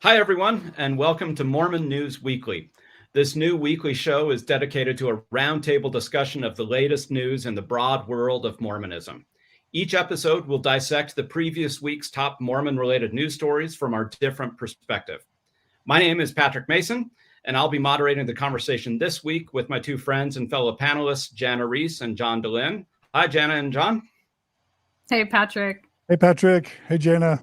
Hi, everyone, and welcome to Mormon News Weekly. This new weekly show is dedicated to a roundtable discussion of the latest news in the broad world of Mormonism. Each episode will dissect the previous week's top Mormon-related news stories from our different perspective. My name is Patrick Mason, and I'll be moderating the conversation this week with my two friends and fellow panelists, Jana Reiss and John Dehlin. Hi, Jana and John. Hey, Patrick. Hey, Patrick. Hey, Jana.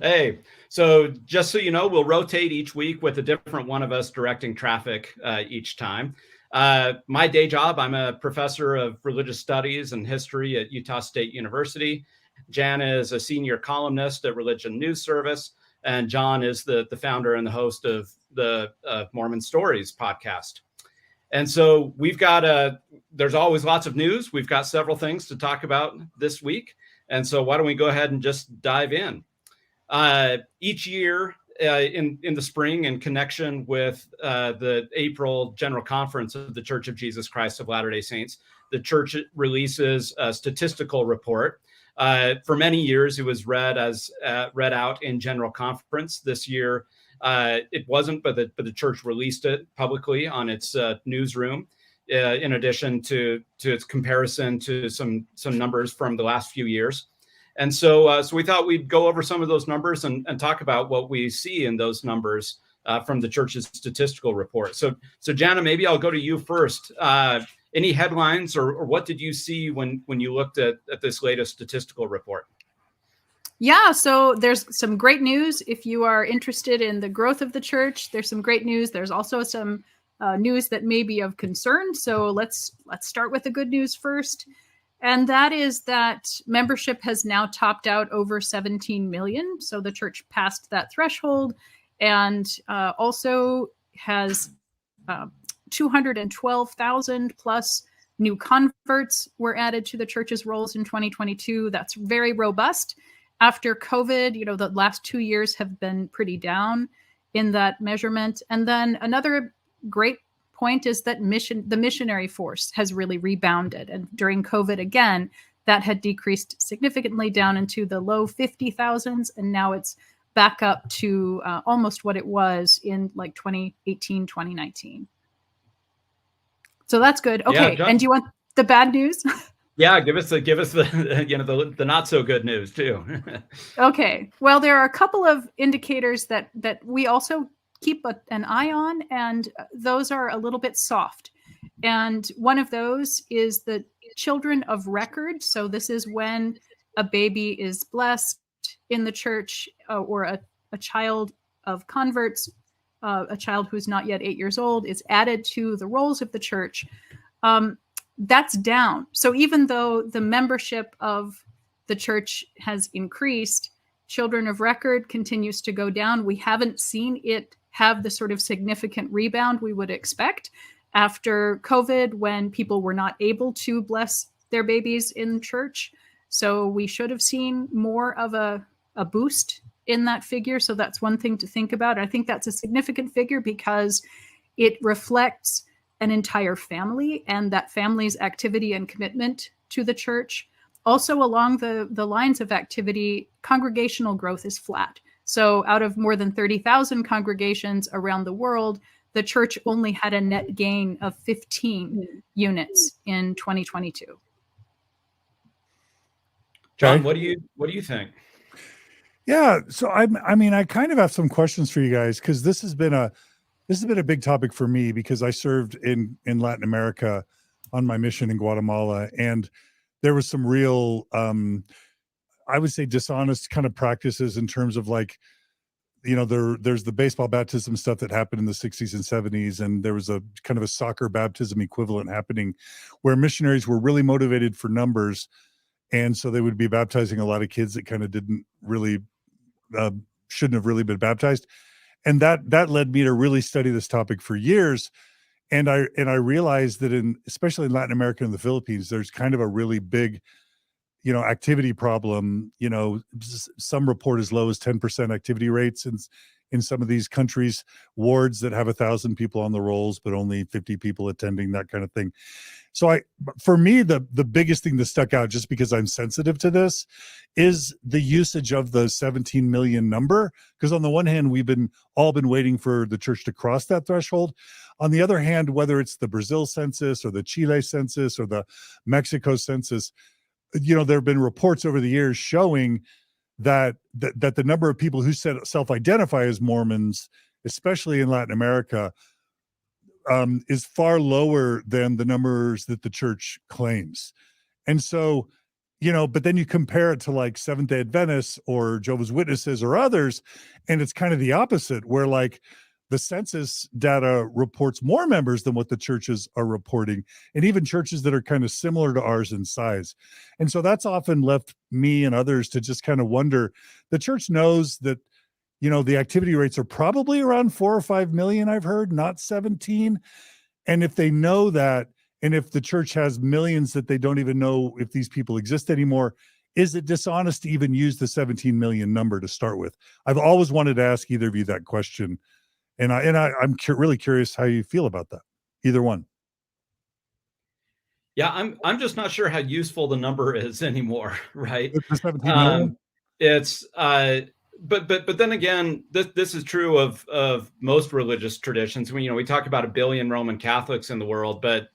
Hey, so just so you know, we'll rotate each week with a different one of us directing traffic each time. My day job, I'm a professor of religious studies and history at Utah State University. Jana is a senior columnist at Religion News Service, and John is the founder and the host of the Mormon Stories podcast. And so we've got there's always lots of news. We've got several things to talk about this week. And so why don't we go ahead and just dive in? Each year in the spring, in connection with the April General Conference of the Church of Jesus Christ of Latter-day Saints, the church releases a statistical report. For many years, it was read out in General Conference. This year, it wasn't, but the church released it publicly on its newsroom. In addition to its comparison to some numbers from the last few years. And so we thought we'd go over some of those numbers and talk about what we see in those numbers from the church's statistical report. So Jana, maybe I'll go to you first. Any headlines or what did you see when you looked at this latest statistical report? Yeah, so there's some great news. If you are interested in the growth of the church, there's some great news. There's also some news that may be of concern. So let's start with the good news first. And that is that membership has now topped out over 17 million. So the church passed that threshold and also has 212,000 plus new converts were added to the church's rolls in 2022. That's very robust. After COVID, the last 2 years have been pretty down in that measurement. And then another great point is that the missionary force has really rebounded. And during COVID, again, that had decreased significantly down into the low 50,000s. And now it's back up to almost what it was in like 2018, 2019. So that's good. Okay. Yeah, and do you want the bad news? Yeah, give us the not so good news too. Okay. Well, there are a couple of indicators that we also keep an eye on, and those are a little bit soft. And one of those is the children of record. So this is when a baby is blessed in the church or a child of converts, a child who's not yet 8 years old, is added to the rolls of the church. That's down. So even though the membership of the church has increased, children of record continues to go down. We haven't seen it have the sort of significant rebound we would expect after COVID, when people were not able to bless their babies in church. So we should have seen more of a boost in that figure. So that's one thing to think about. I think that's a significant figure because it reflects an entire family and that family's activity and commitment to the church. Also, along the lines of activity, congregational growth is flat. So out of more than 30,000 congregations around the world, the church only had a net gain of 15 units in 2022. John, what do you think? Yeah, so I kind of have some questions for you guys, because this has been a big topic for me, because I served in Latin America on my mission in Guatemala, and there was some real I would say dishonest kind of practices in terms of there's the baseball baptism stuff that happened in the 60s and 70s. And there was a kind of a soccer baptism equivalent happening where missionaries were really motivated for numbers. And so they would be baptizing a lot of kids that kind of didn't really, shouldn't have really been baptized. And that led me to really study this topic for years. And I realized that especially in Latin America and the Philippines, there's kind of a really big activity problem. Some report as low as 10% activity rates in some of these countries, wards that have 1,000 people on the rolls, but only 50 people attending, that kind of thing. So for me, the biggest thing that stuck out, just because I'm sensitive to this, is the usage of the 17 million number. Because on the one hand, we've all been waiting for the church to cross that threshold. On the other hand, whether it's the Brazil census or the Chile census or the Mexico census, there have been reports over the years showing that the number of people who self-identify as Mormons, especially in Latin America, is far lower than the numbers that the church claims. And so, but then you compare it to like Seventh-day Adventists or Jehovah's Witnesses or others, and it's kind of the opposite, where like the census data reports more members than what the churches are reporting, and even churches that are kind of similar to ours in size. And so that's often left me and others to just kind of wonder, the church knows that, the activity rates are probably around 4 or 5 million, I've heard, not 17. And if they know that, and if the church has millions that they don't even know if these people exist anymore, is it dishonest to even use the 17 million number to start with? I've always wanted to ask either of you that question. And I'm really curious how you feel about that. Either one. Yeah, I'm just not sure how useful the number is anymore, right? The 17 million? It's but then again, this is true of most religious traditions. We talk about 1 billion Roman Catholics in the world, but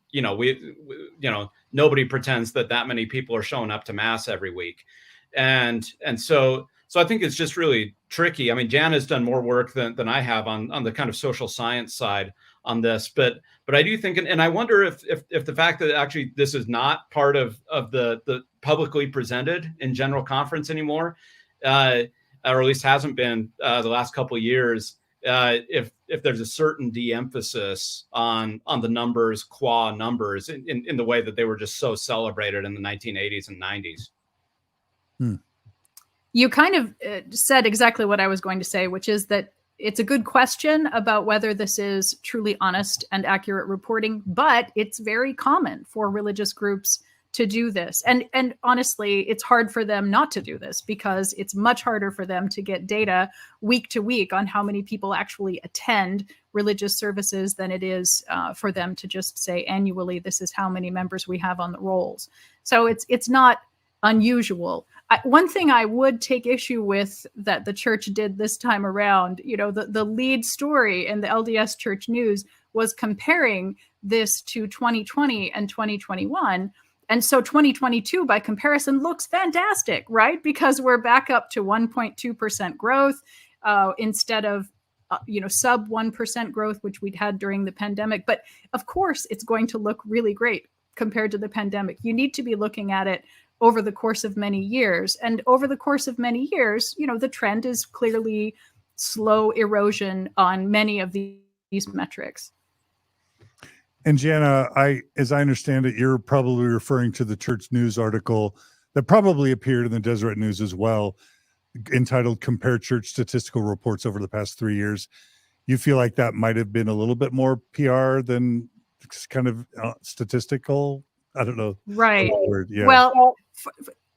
nobody pretends that many people are showing up to mass every week, and so I think it's just really tricky. I mean, Jana's done more work than I have on the kind of social science side on this, but I do think, and I wonder if the fact that actually this is not part of the publicly presented in general conference anymore, or at least hasn't been the last couple of years, if there's a certain de-emphasis on the numbers, qua numbers, in the way that they were just so celebrated in the 1980s and 90s. You kind of said exactly what I was going to say, which is that it's a good question about whether this is truly honest and accurate reporting, but it's very common for religious groups to do this. And honestly, it's hard for them not to do this, because it's much harder for them to get data week to week on how many people actually attend religious services than it is for them to just say annually, this is how many members we have on the rolls. So it's not unusual. One thing I would take issue with that the church did this time around, the lead story in the LDS Church News was comparing this to 2020 and 2021. And so 2022, by comparison, looks fantastic, right? Because we're back up to 1.2% growth instead of sub 1% growth, which we'd had during the pandemic. But of course, it's going to look really great compared to the pandemic. You need to be looking at it over the course of many years. And over the course of many years, the trend is clearly slow erosion on many of these metrics. And Jana, as I understand it, you're probably referring to the Church News article that probably appeared in the Deseret News as well, entitled Compare Church Statistical Reports Over the Past 3 Years. You feel like that might have been a little bit more PR than kind of statistical? I don't know. Right. Yeah. Well,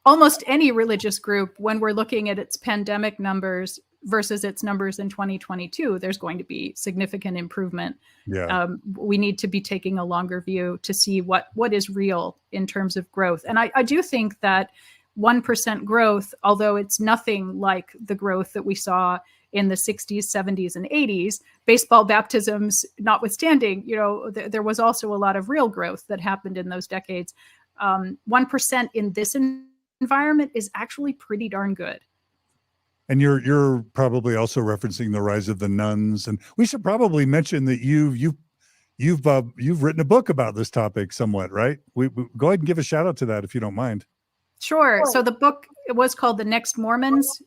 almost any religious group, when we're looking at its pandemic numbers versus its numbers in 2022, there's going to be significant improvement. Yeah. We need to be taking a longer view to see what is real in terms of growth. And I do think that 1% growth, although it's nothing like the growth that we saw in the 60s, 70s, and 80s, baseball baptisms notwithstanding, there was also a lot of real growth that happened in those decades. 1% in this environment is actually pretty darn good. And you're probably also referencing the rise of the nuns, and we should probably mention that you've written a book about this topic somewhat, right? We go ahead and give a shout out to that if you don't mind. Sure. So the book, it was called The Next Mormons,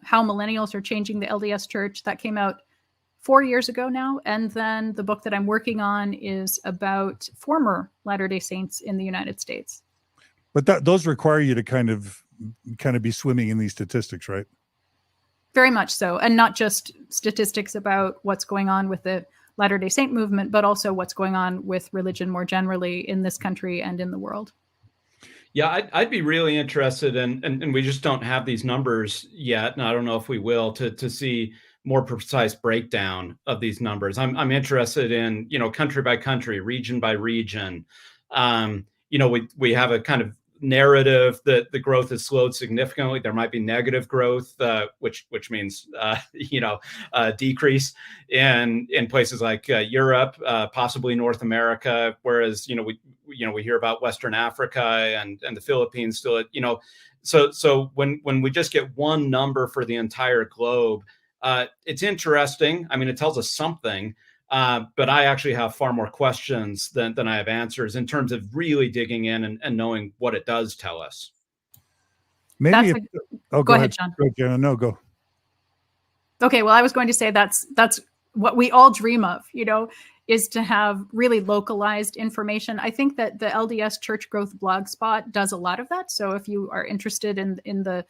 How Millennials Are Changing the LDS Church. That came out 4 years ago now. And then the book that I'm working on is about former Latter-day Saints in the United States. But those require you to kind of be swimming in these statistics, right? Very much so. And not just statistics about what's going on with the Latter-day Saint movement, but also what's going on with religion more generally in this country and in the world. Yeah, I'd be really interested in, and we just don't have these numbers yet, and I don't know if we will, to see more precise breakdown of these numbers. I'm interested in, country by country, region by region. We have a kind of narrative that the growth has slowed significantly. There might be negative growth, which means decrease in places like Europe, possibly North America. Whereas we hear about Western Africa and the Philippines still. So when we just get one number for the entire globe, it's interesting. I mean, it tells us something. But I actually have far more questions than I have answers in terms of really digging in and knowing what it does tell us. Maybe. Go ahead, John. Go, Jana. No, go. Okay. Well, I was going to say that's what we all dream of, is to have really localized information. I think that the LDS Church Growth Blogspot does a lot of that. So if you are interested in the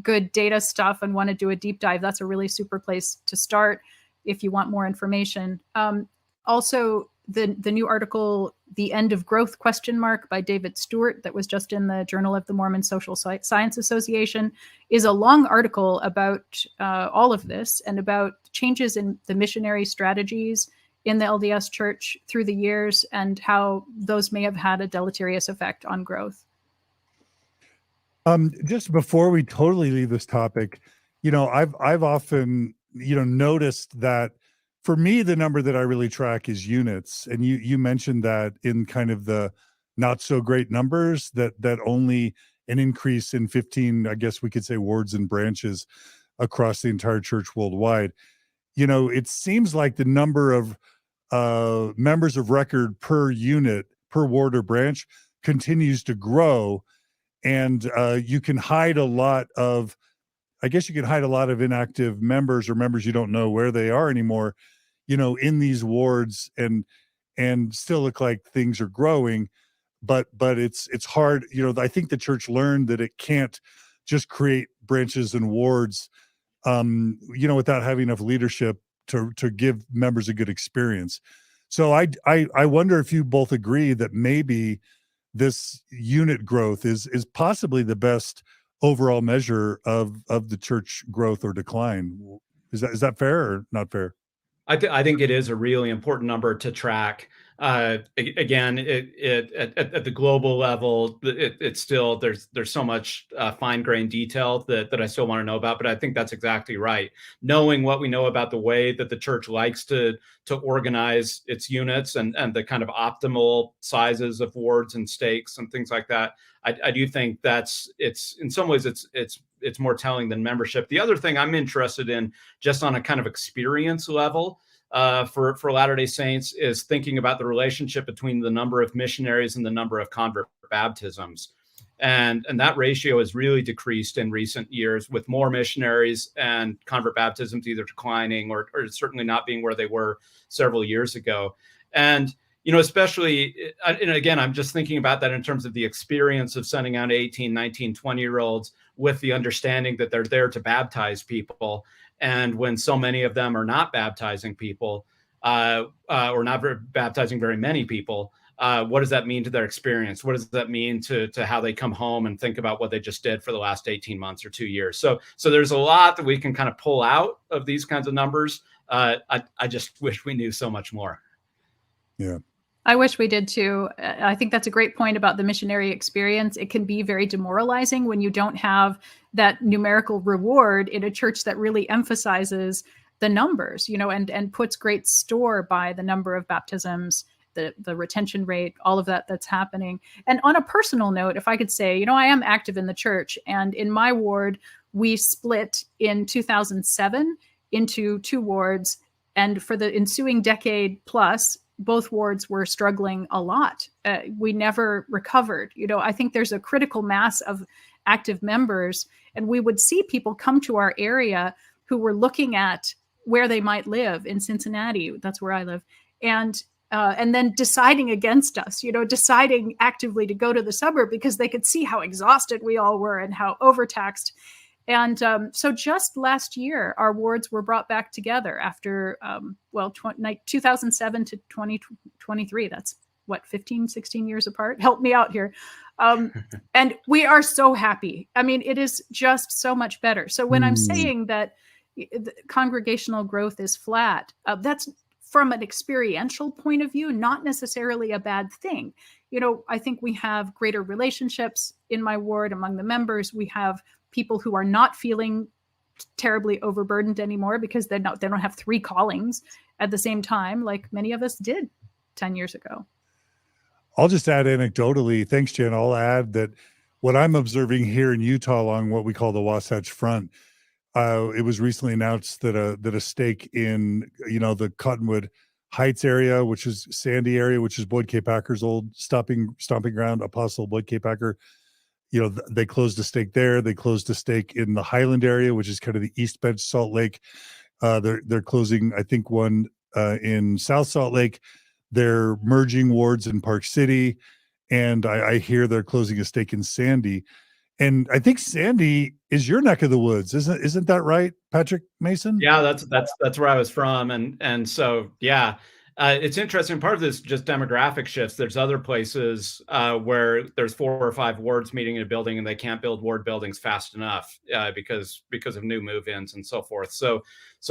good data stuff and want to do a deep dive, that's a really super place to start if you want more information. Also, the new article, The End of Growth ? By David Stewart, that was just in the Journal of the Mormon Social Science Association, is a long article about all of this and about changes in the missionary strategies in the LDS Church through the years and how those may have had a deleterious effect on growth. Just before we totally leave this topic, I've often noticed that for me, the number that I really track is units. And you mentioned that in kind of the not so great numbers, that only an increase in 15, I guess we could say, wards and branches across the entire church worldwide. It seems like the number of members of record per unit, per ward or branch continues to grow. And you can hide a lot of inactive members or members you don't know where they are anymore, in these wards and still look like things are growing. But it's hard. I think the church learned that it can't just create branches and wards, without having enough leadership to give members a good experience. So I wonder if you both agree that maybe this unit growth is possibly the best overall measure of the church growth or decline. Is that fair or not fair? I think it is a really important number to track. Again, at the global level, it's still there's so much fine-grained detail that I still want to know about. But I think that's exactly right. Knowing what we know about the way that the church likes to organize its units and the kind of optimal sizes of wards and stakes and things like that, I do think it's in some ways it's more telling than membership. The other thing I'm interested in, just on a kind of experience level, for Latter-day Saints, is thinking about the relationship between the number of missionaries and the number of convert baptisms. And that ratio has really decreased in recent years, with more missionaries and convert baptisms either declining or certainly not being where they were several years ago. And, especially, and again, I'm just thinking about that in terms of the experience of sending out 18, 19, 20-year-olds with the understanding that they're there to baptize people. And when so many of them are not baptizing people, or not baptizing very many people, what does that mean to their experience? What does that mean to how they come home and think about what they just did for the last 18 months or 2 years? So there's a lot that we can kind of pull out of these kinds of numbers. I just wish we knew so much more. Yeah. I wish we did too. I think that's a great point about the missionary experience. It can be very demoralizing when you don't have that numerical reward in a church that really emphasizes the numbers, and puts great store by the number of baptisms, the retention rate, all of that's happening. And on a personal note, if I could say, I am active in the church, and in my ward, we split in 2007 into 2 wards. And for the ensuing decade plus, both wards were struggling a lot. We never recovered. I think there's a critical mass of active members, and we would see people come to our area who were looking at where they might live in Cincinnati. That's where I live. And then deciding against us, deciding actively to go to the suburb because they could see how exhausted we all were and how overtaxed. And so just last year, our wards were brought back together after, 2007 to 2023. That's what, 15, 16 years apart? Help me out here. And we are so happy. I mean, it is just so much better. So when I'm saying that the congregational growth is flat, that's from an experiential point of view, not necessarily a bad thing. You know, I think we have greater relationships in my ward among the members. We have people who are not feeling terribly overburdened anymore because they don't have 3 callings at the same time like many of us did 10 years ago. I'll just add anecdotally, thanks, Jen. I'll add that what I'm observing here in Utah along what we call the Wasatch Front, it was recently announced that a stake in, you know, the Cottonwood Heights area, which is Sandy area, which is Boyd K. Packer's old stomping ground, Apostle Boyd K. Packer. You know, they closed a stake there. They closed a stake in the Highland area, which is kind of the East Bench Salt Lake. They're closing, I think, one in South Salt Lake. They're merging wards in Park City, and I hear they're closing a stake in Sandy. And I think Sandy is your neck of the woods, isn't that right, Patrick Mason? Yeah, that's where I was from, and so yeah, it's interesting. Part of this is just demographic shifts. There's other places where there's 4 or 5 wards meeting in a building, and they can't build ward buildings fast enough because of new move-ins and so forth. So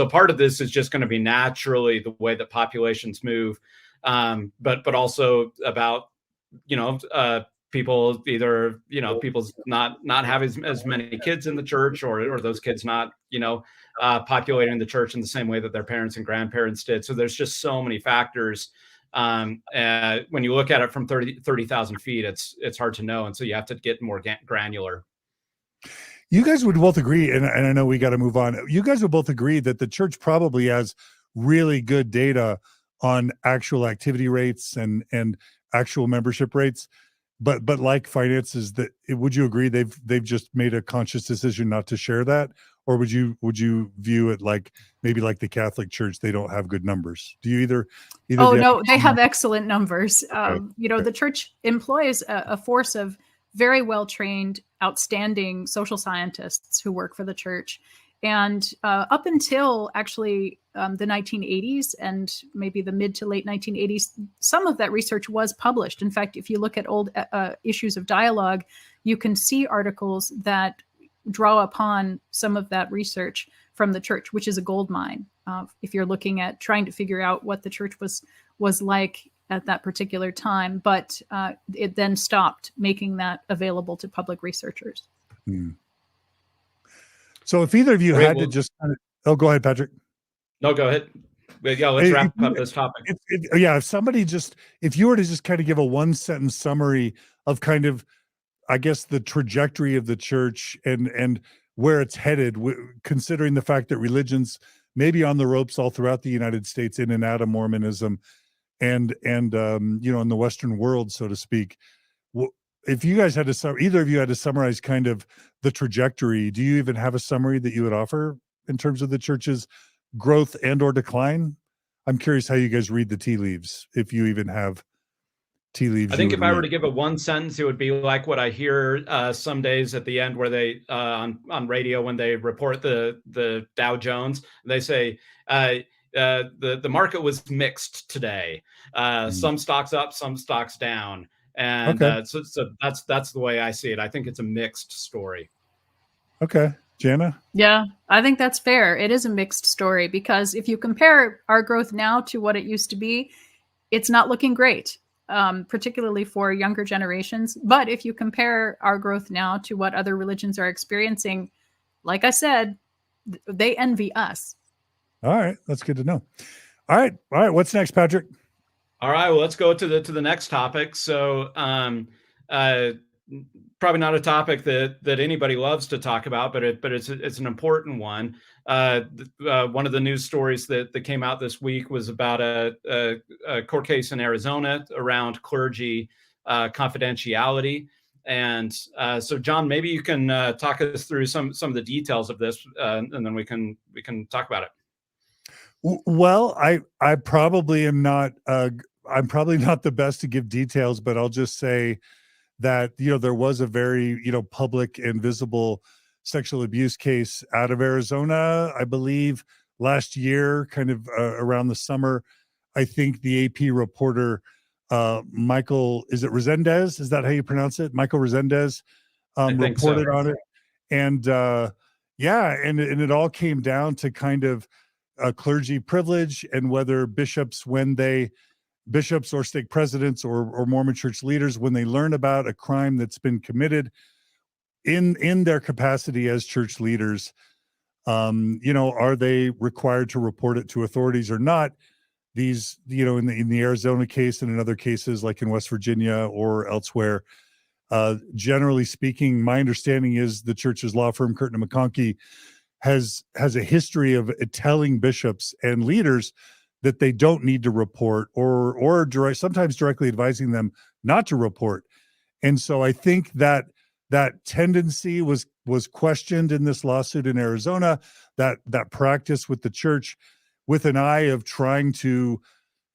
part of this is just going to be naturally the way that populations move, but also about, you know, people either, you know, people's not having as many kids in the church, or those kids not, you know, populating the church in the same way that their parents and grandparents did. So there's just so many factors. When you look at it from 30,000 feet, it's hard to know. And so you have to get more granular. You guys would both agree, and I know we got to move on. You guys would both agree that the church probably has really good data on actual activity rates and actual membership rates. But like finances, that would you agree they've just made a conscious decision not to share that, or would you view it like maybe like the Catholic Church, they don't have good numbers? Do you either? Oh no, they have excellent numbers. Okay. You know, the church employs a force of very well trained, outstanding social scientists who work for the church. And up until actually the 1980s and maybe the mid to late 1980s, some of that research was published. In fact, if you look at old issues of Dialogue, you can see articles that draw upon some of that research from the church, which is a gold mine. If you're looking at trying to figure out what the church was like at that particular time, but it then stopped making that available to public researchers. So if either of you had to just go ahead, Patrick. No, go ahead. Yeah, let's wrap up this topic. If you were to just kind of give a 1-sentence summary of kind of, I guess, the trajectory of the church and where it's headed, considering the fact that religions may be on the ropes all throughout the United States, in and out of Mormonism, and you know, in the Western world, so to speak. If you guys had to, either of you had to summarize kind of the trajectory, do you even have a summary that you would offer in terms of the church's growth and or decline? I'm curious how you guys read the tea leaves, if you even have tea leaves. I think if I were to give it 1 sentence, it would be like what I hear some days at the end where they on radio when they report the Dow Jones, they say the market was mixed today. Some stocks up, some stocks down. And so that's the way I see it. I think it's a mixed story. Okay. Jana? Yeah, I think that's fair. It is a mixed story because if you compare our growth now to what it used to be, it's not looking great, particularly for younger generations. But if you compare our growth now to what other religions are experiencing, like I said, they envy us. All right. That's good to know. All right. What's next, Patrick? All right, well, let's go to the next topic. So probably not a topic that anybody loves to talk about, but it's an important one. One of the news stories that came out this week was about a court case in Arizona around clergy confidentiality. And so, John, maybe you can talk us through some of the details of this, and then we can talk about it. Well, I probably am not. I'm probably not the best to give details, but I'll just say that, you know, there was a very, you know, public and visible sexual abuse case out of Arizona, I believe, last year, kind of around the summer. I think the AP reporter Michael, is it Resendez? Is that how you pronounce it? Michael Resendez reported on it. And and it all came down to kind of clergy privilege and whether bishops or stake presidents or Mormon church leaders, when they learn about a crime that's been committed in their capacity as church leaders, are they required to report it to authorities or not? These, in the Arizona case and in other cases like in West Virginia or elsewhere, generally speaking, my understanding is the church's law firm, Curtin and McConkie, has a history of telling bishops and leaders that they don't need to report or sometimes directly advising them not to report. And so I think that tendency was questioned in this lawsuit in Arizona, that practice with the church, with an eye of trying to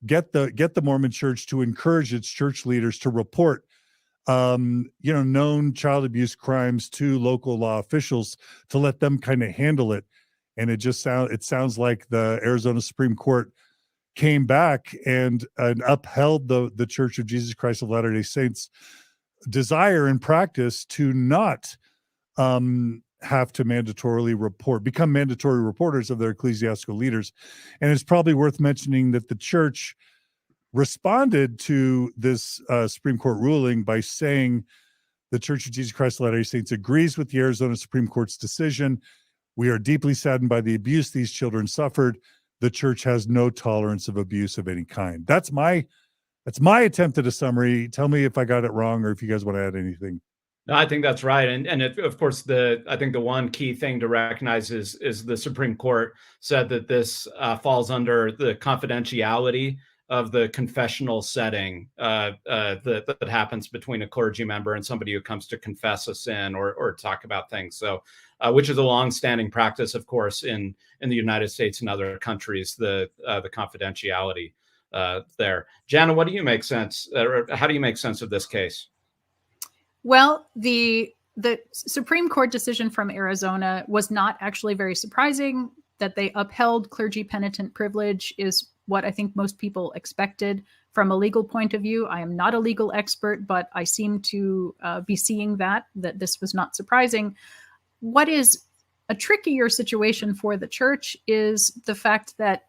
get the Mormon church to encourage its church leaders to report known child abuse crimes to local law officials to let them kind of handle it. And it sounds like the Arizona Supreme Court came back and upheld the Church of Jesus Christ of Latter-day Saints' desire and practice to not have to become mandatory reporters of their ecclesiastical leaders. And it's probably worth mentioning that the church responded to this Supreme Court ruling by saying the Church of Jesus Christ of Latter-day Saints agrees with the Arizona Supreme Court's decision. We are deeply saddened by the abuse these children suffered. The church has no tolerance of abuse of any kind. That's my attempt at a summary. Tell me if I got it wrong or if you guys want to add anything. No, I think that's right. And of course, I think the one key thing to recognize is the Supreme Court said that this falls under the confidentiality of the confessional setting that happens between a clergy member and somebody who comes to confess a sin or talk about things. So, which is a longstanding practice, of course, in the United States and other countries, the confidentiality there. Jana, what do you make sense, or how do you make sense of this case? Well, the Supreme Court decision from Arizona was not actually very surprising. That they upheld clergy penitent privilege is what I think most people expected from a legal point of view. I am not a legal expert, but I seem to be seeing that this was not surprising. What is a trickier situation for the church is the fact that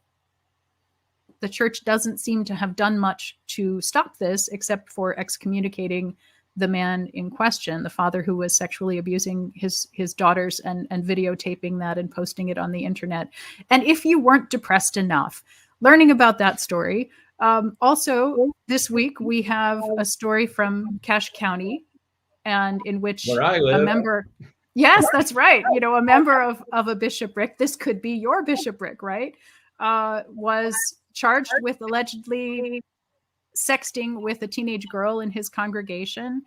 the church doesn't seem to have done much to stop this, except for excommunicating the man in question, the father who was sexually abusing his daughters and videotaping that and posting it on the internet. And if you weren't depressed enough learning about that story, also this week we have a story from Cache County, and in which a member, yes, that's right, a member of a bishopric, this could be your bishopric, right, was charged with allegedly sexting with a teenage girl in his congregation.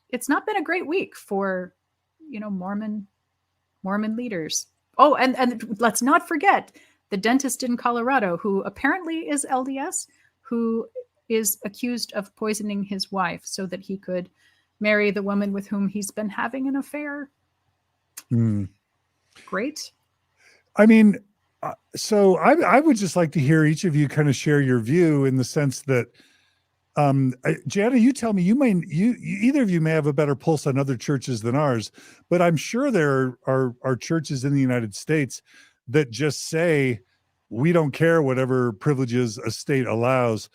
It's not been a great week for, Mormon leaders. Oh, and let's not forget the dentist in Colorado who apparently is LDS, who is accused of poisoning his wife so that he could marry the woman with whom he's been having an affair. Great. I mean, so I would just like to hear each of you kind of share your view in the sense that, Jana, you tell me, either of you may have a better pulse on other churches than ours, but I'm sure there are churches in the United States that just say, we don't care whatever privileges a state allows.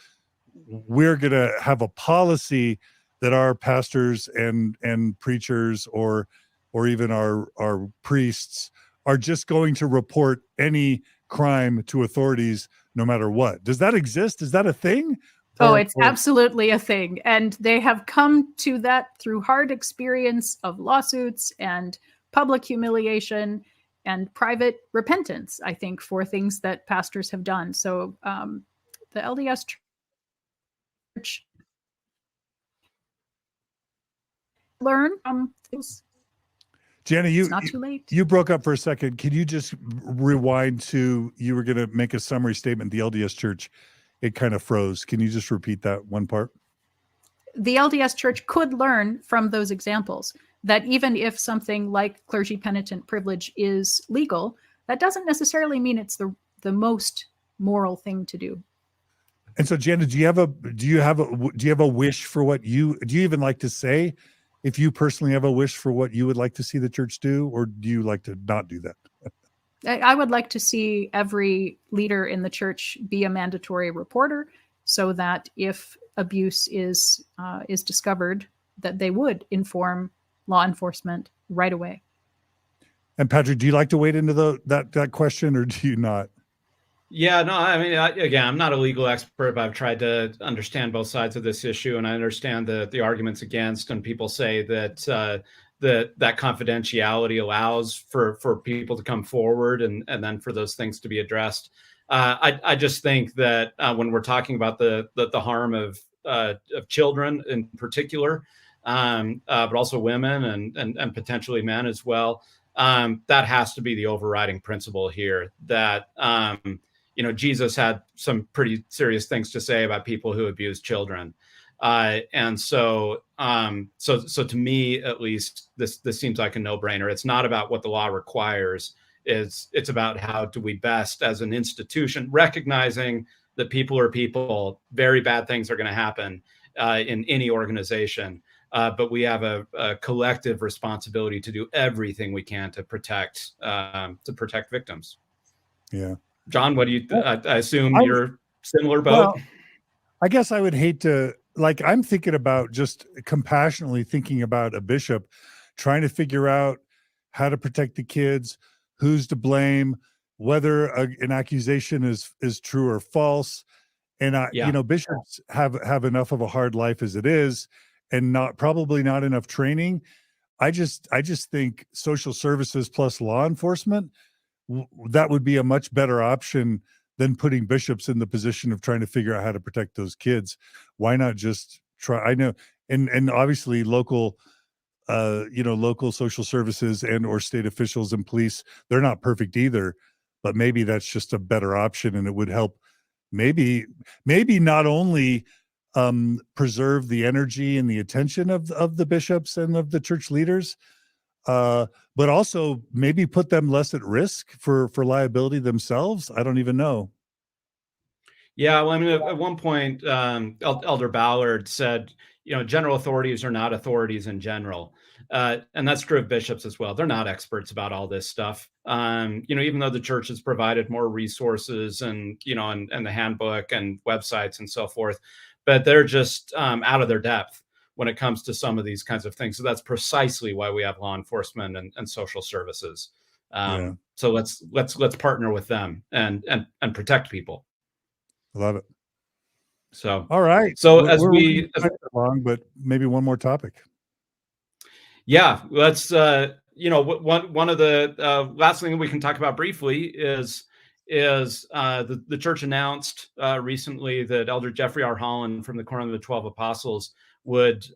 We're going to have a policy that our pastors and preachers or even our priests are just going to report any crime to authorities no matter what. Does that exist? Is that a thing? Oh, it's absolutely a thing. And they have come to that through hard experience of lawsuits and public humiliation and private repentance, I think, for things that pastors have done. So the LDS Church learn from things. Jana, it's not too late. You broke up for a second. Can you just rewind to, you were going to make a summary statement, the LDS Church, it kind of froze. Can you just repeat that one part? The LDS Church could learn from those examples that even if something like clergy penitent privilege is legal, that doesn't necessarily mean it's the most moral thing to do. And so, Jana, do you have a wish for what do you even like to say if you personally have a wish for what you would like to see the church do, or do you like to not do that? I would like to see every leader in the church be a mandatory reporter, so that if abuse is discovered, that they would inform law enforcement right away. And Patrick, do you like to wade into that question, or do you not? Yeah, no, I mean, again, I'm not a legal expert, but I've tried to understand both sides of this issue, and I understand the arguments against. And people say that that confidentiality allows for people to come forward and then for those things to be addressed. I just think that when we're talking about the harm of children in particular, but also women and potentially men as well, that has to be the overriding principle here. That Jesus had some pretty serious things to say about people who abuse children. And so to me, at least, this seems like a no-brainer. It's not about what the law requires. It's about how do we best, as an institution, recognizing that people are people, very bad things are going to happen in any organization. But we have a collective responsibility to do everything we can to protect victims. Yeah. John, what do you? I assume you're similar boat. Well, I guess I would hate to, I'm thinking about just compassionately thinking about a bishop trying to figure out how to protect the kids, who's to blame, whether an accusation is true or false. And bishops have enough of a hard life as it is, and probably not enough training. I just think social services plus law enforcement, that would be a much better option than putting bishops in the position of trying to figure out how to protect those kids. Why not just try? I know, and obviously local social services and or state officials and police, they're not perfect either, but maybe that's just a better option, and it would help maybe not only preserve the energy and the attention of the bishops and of the church leaders, but also maybe put them less at risk for liability themselves. I don't even know. Yeah, well, I mean, at one point, Elder Ballard said, general authorities are not authorities in general. And that's true of bishops as well. They're not experts about all this stuff. Even though the church has provided more resources and the handbook and websites and so forth, but they're just out of their depth when it comes to some of these kinds of things. So that's precisely why we have law enforcement and social services. So let's partner with them and protect people. I love it. So all right. So we're long, but maybe one more topic. Yeah, let's. One of the last thing we can talk about briefly is the church announced recently that Elder Jeffrey R. Holland from the Quorum of the 12 Apostles would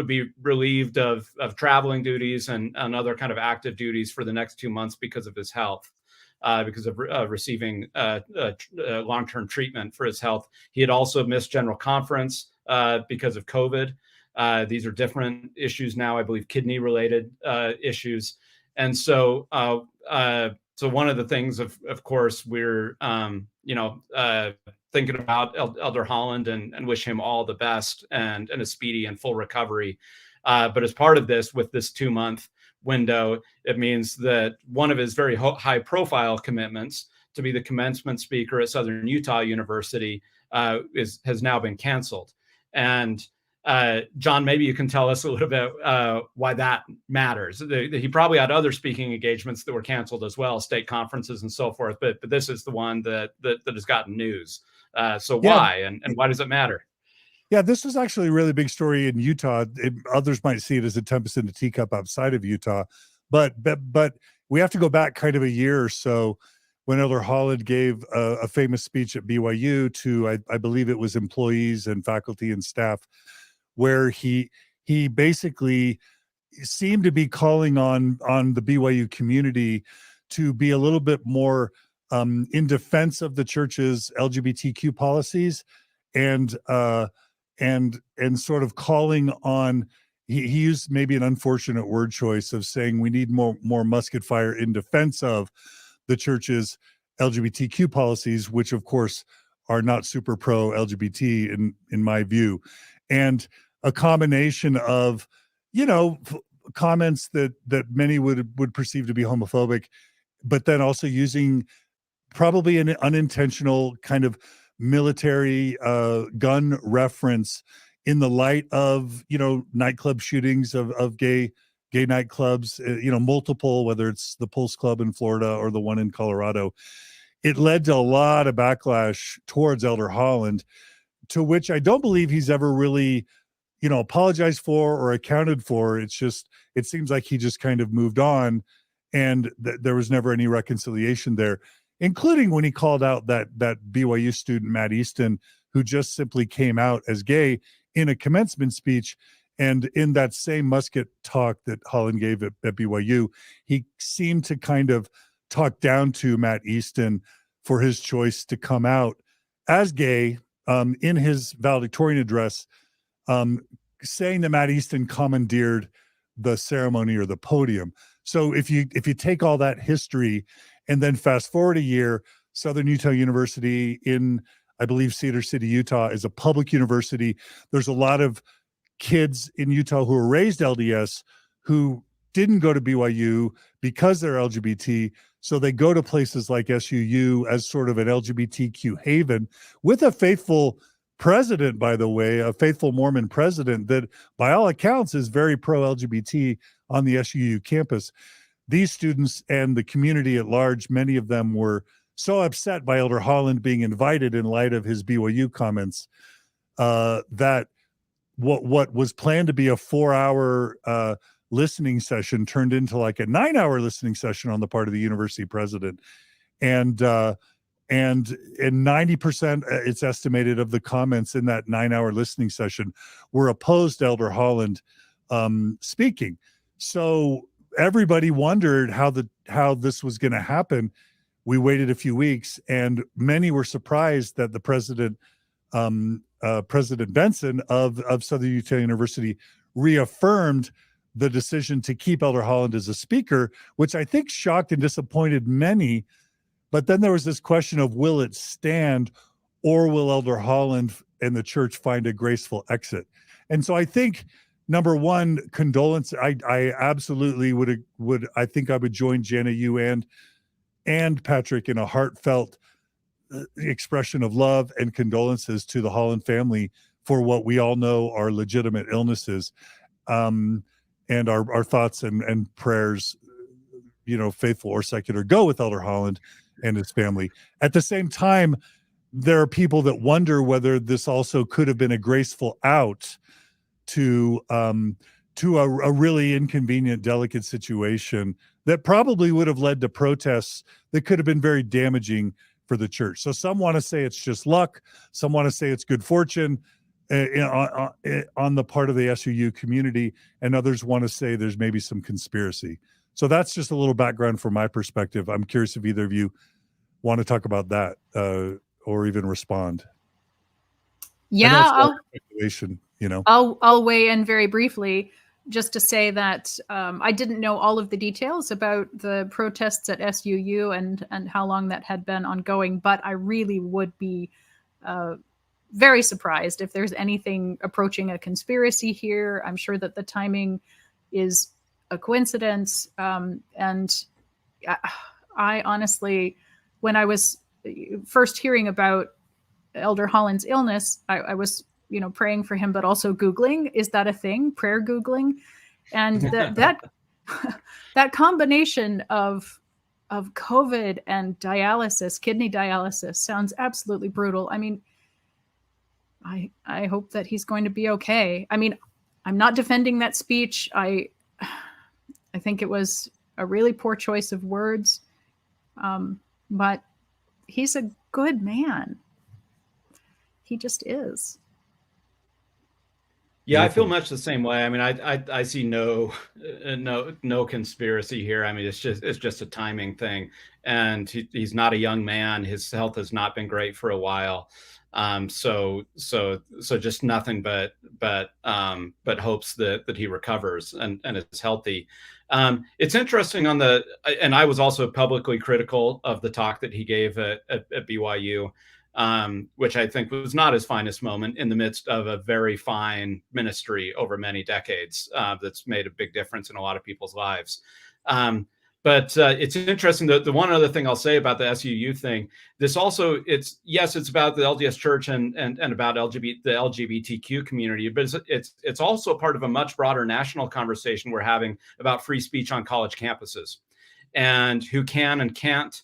be relieved of traveling duties and other kind of active duties for the next 2 months because of his health, because of receiving long-term treatment for his health. He had also missed General Conference because of COVID. These are different issues now, I believe, kidney-related issues, and so one of the things, of course, we're thinking about Elder Holland and wish him all the best and a speedy and full recovery. But as part of this, with this 2-month window, it means that one of his very high-profile commitments to be the commencement speaker at Southern Utah University has now been canceled. And John, maybe you can tell us a little bit why that matters. He probably had other speaking engagements that were canceled as well, state conferences and so forth, but this is the one that has gotten news. Why and why does it matter? Yeah, this was actually a really big story in Utah. Others might see it as a tempest in a teacup outside of Utah, but we have to go back kind of a year or so when Elder Holland gave a famous speech at BYU to, I believe it was employees and faculty and staff, where he basically seemed to be calling on the BYU community to be a little bit more in defense of the church's LGBTQ policies, and sort of calling on. He used maybe an unfortunate word choice of saying we need more musket fire in defense of the church's LGBTQ policies, which of course are not super pro LGBT in my view, and a combination of, comments that many would perceive to be homophobic, but then also using probably an unintentional kind of military gun reference in the light of nightclub shootings of gay nightclubs, multiple, whether it's the Pulse Club in Florida or the one in Colorado. It led to a lot of backlash towards Elder Holland, to which I don't believe he's ever really apologized for or accounted for. It seems like he just kind of moved on, and there was never any reconciliation there, including when he called out that BYU student, Matt Easton, who just simply came out as gay in a commencement speech. And in that same musket talk that Holland gave at BYU, he seemed to kind of talk down to Matt Easton for his choice to come out as gay in his valedictorian address, saying that Matt Easton commandeered the ceremony or the podium. So if you take all that history and then fast forward a year, Southern Utah University in, I believe, Cedar City, Utah, is a public university. There's a lot of kids in Utah who are raised LDS who didn't go to BYU because they're LGBT. So they go to places like SUU as sort of an LGBTQ haven, with a faithful president, by the way, a faithful Mormon president that by all accounts is very pro-LGBT on the SUU campus. These students and the community at large, many of them were so upset by Elder Holland being invited in light of his BYU comments that what was planned to be a 4-hour listening session turned into like a 9-hour listening session on the part of the university president. And 90%, it's estimated, of the comments in that 9-hour listening session were opposed to Elder Holland speaking. So everybody wondered how this was going to happen. We waited a few weeks, and many were surprised that the president, President Benson of Southern Utah University, reaffirmed the decision to keep Elder Holland as a speaker, which I think shocked and disappointed many. But then there was this question of, will it stand, or will Elder Holland and the church find a graceful exit? And so I think, number one, condolence. I absolutely would. I think I would join Jana, you and Patrick in a heartfelt expression of love and condolences to the Holland family for what we all know are legitimate illnesses, and our thoughts and prayers, faithful or secular, go with Elder Holland and his family. At the same time, there are people that wonder whether this also could have been a graceful out to a really inconvenient, delicate situation that probably would have led to protests that could have been very damaging for the church. So some want to say it's just luck. Some want to say it's good fortune on the part of the SUU community, and others want to say there's maybe some conspiracy. So that's just a little background from my perspective. I'm curious if either of you want to talk about that or even respond. Yeah, I'll weigh in very briefly, just to say that I didn't know all of the details about the protests at SUU and how long that had been ongoing, but I really would be very surprised if there's anything approaching a conspiracy here. I'm sure that the timing is a coincidence. And I honestly, when I was first hearing about Elder Holland's illness, I was, praying for him, but also Googling, is that a thing? Prayer Googling. And that combination of COVID and dialysis, kidney dialysis, sounds absolutely brutal. I mean, I hope that he's going to be okay. I mean, I'm not defending that speech. I think it was a really poor choice of words. But he's a good man. He just is. Yeah, I feel much the same way. I mean, I see no conspiracy here. I mean, it's just a timing thing, and he's not a young man. His health has not been great for a while. So just nothing but hopes that he recovers and is healthy. It's interesting and I was also publicly critical of the talk that he gave at BYU. which I think was not his finest moment in the midst of a very fine ministry over many decades that's made a big difference in a lot of people's lives. But it's interesting. The one other thing I'll say about the SUU thing, this also, it's about the LDS Church and about the LGBTQ community, but it's also part of a much broader national conversation we're having about free speech on college campuses, and who can and can't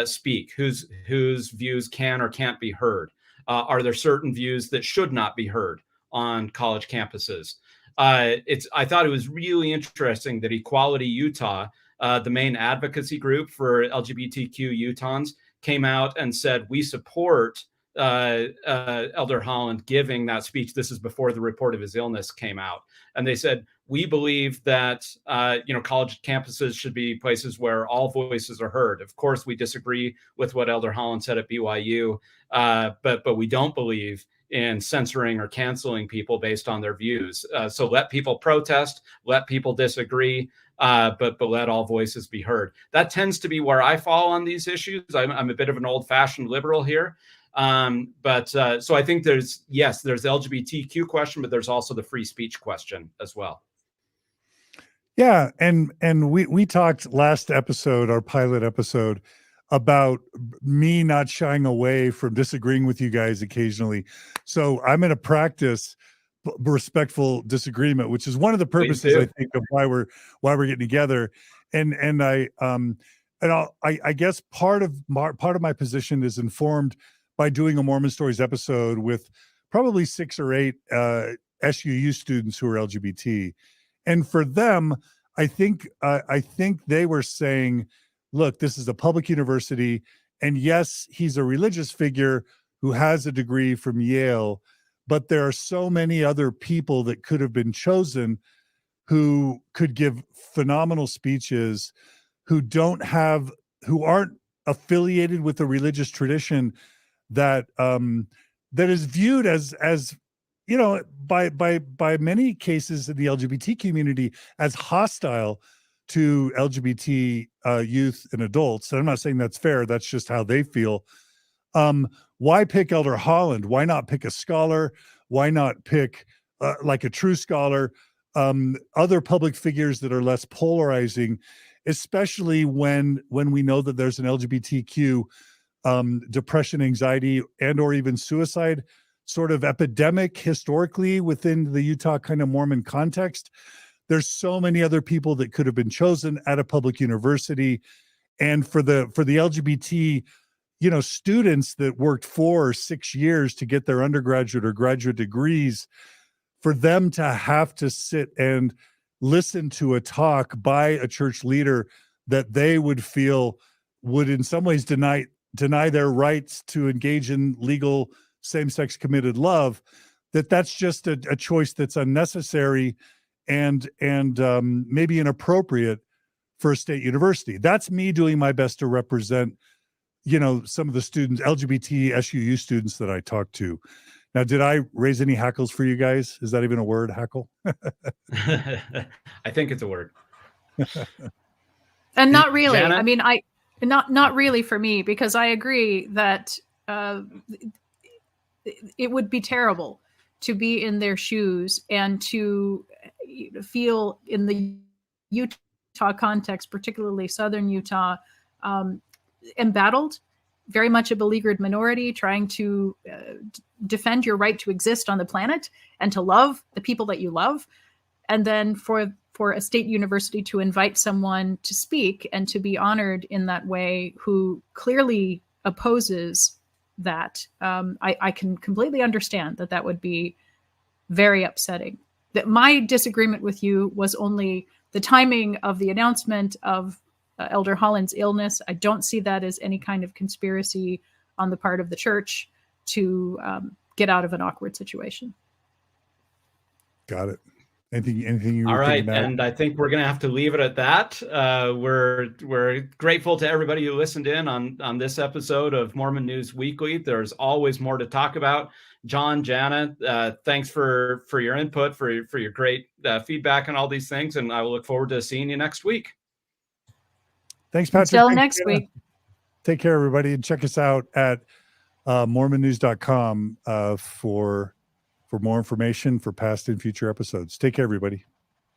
speak, whose views can or can't be heard. Are there certain views that should not be heard on college campuses? I thought it was really interesting that Equality Utah, the main advocacy group for LGBTQ Utahns, came out and said, we support Elder Holland giving that speech. This is before the report of his illness came out. And they said, we believe that college campuses should be places where all voices are heard. Of course, we disagree with what Elder Holland said at BYU, but we don't believe in censoring or canceling people based on their views. So let people protest, let people disagree, but let all voices be heard. That tends to be where I fall on these issues. I'm a bit of an old-fashioned liberal here. So I think there's the LGBTQ question, but there's also the free speech question as well. Yeah, and we talked last episode, our pilot episode, about me not shying away from disagreeing with you guys occasionally. So I'm going to practice respectful disagreement, which is one of the purposes, I think, of why we're getting together. And I guess part of my position is informed by doing a Mormon Stories episode with probably 6 or 8 SUU students who are LGBT. And for them, I think they were saying, look, this is a public university, and yes, he's a religious figure who has a degree from Yale, but there are so many other people that could have been chosen who could give phenomenal speeches, who aren't affiliated with a religious tradition that is viewed as by many cases in the LGBT community as hostile to LGBT youth and adults. And I'm not saying that's fair. That's just how they feel. Why pick Elder Holland? Why not pick a scholar? Why not pick like a true scholar? Other public figures that are less polarizing, especially when we know that there's an LGBTQ depression, anxiety, and or even suicide sort of epidemic historically within the Utah kind of Mormon context. There's so many other people that could have been chosen at a public university. And for the LGBT, students that worked 4 or 6 years to get their undergraduate or graduate degrees, for them to have to sit and listen to a talk by a church leader that they would feel would in some ways deny their rights to engage in legal same-sex committed love, that's just a choice that's unnecessary and maybe inappropriate for a state university. That's me doing my best to represent, some of the students, LGBT SUU students that I talked to. Now, did I raise any hackles for you guys? Is that even a word, hackle? I think it's a word. And not really. Jana? I mean, not really for me, because I agree that it would be terrible to be in their shoes and to feel in the Utah context, particularly Southern Utah, embattled, very much a beleaguered minority trying to defend your right to exist on the planet and to love the people that you love. And then for a state university to invite someone to speak and to be honored in that way who clearly opposes that, I can completely understand that would be very upsetting. That my disagreement with you was only the timing of the announcement of Elder Holland's illness. I don't see that as any kind of conspiracy on the part of the church to get out of an awkward situation. Got it. Anything you all were right, about? And I think we're going to have to leave it at that. We're grateful to everybody who listened in on this episode of Mormon News Weekly. There's always more to talk about. John, Jana, thanks for your input, for your great feedback on all these things, and I will look forward to seeing you next week. Thanks, Patrick. Until next week. Take care, everybody, and check us out at mormonnews.com for more information for past and future episodes. Take care, everybody.